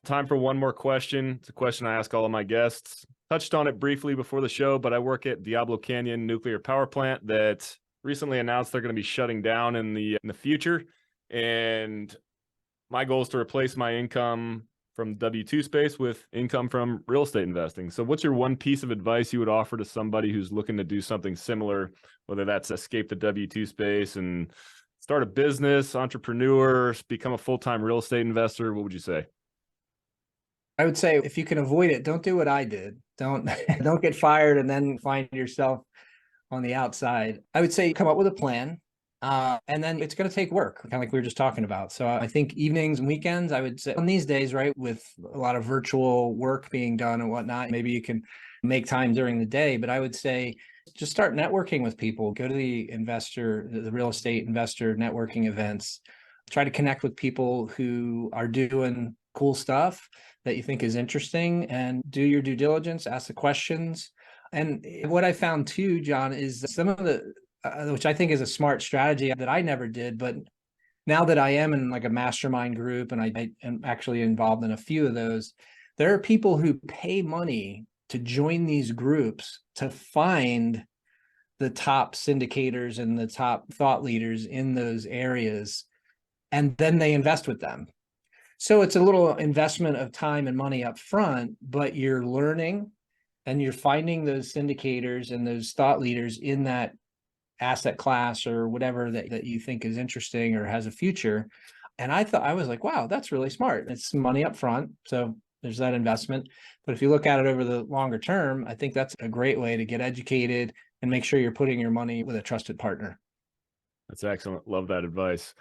Time for one more question. It's a question I ask all of my guests. Touched on it briefly before the show, but I work at Diablo Canyon Nuclear Power Plant that recently announced they're going to be shutting down in the future. And my goal is to replace my income from W-2 space with income from real estate investing. So what's your one piece of advice you would offer to somebody who's looking to do something similar, whether that's escape the W-2 space and start a business, entrepreneur, become a full-time real estate investor? What would you say? I would say if you can avoid it, don't do what I did. Don't don't get fired and then find yourself on the outside. I would say come up with a plan. And then it's going to take work, kind of like we were just talking about. So I think evenings and weekends, I would say on these days, right, with a lot of virtual work being done and whatnot, maybe you can make time during the day. But I would say just start networking with people. Go to the real estate investor networking events. Try to connect with people who are doing cool stuff that you think is interesting, and do your due diligence, ask the questions. And what I found too, John, is some of the which I think is a smart strategy that I never did, but now that I am in like a mastermind group and I am actually involved in a few of those, there are people who pay money to join these groups to find the top syndicators and the top thought leaders in those areas, and then they invest with them. So it's a little investment of time and money up front, but you're learning and you're finding those syndicators and those thought leaders in that asset class or whatever that you think is interesting or has a future. And I was like, wow, that's really smart. It's money up front. So there's that investment. But if you look at it over the longer term, I think that's a great way to get educated and make sure you're putting your money with a trusted partner. That's excellent. Love that advice.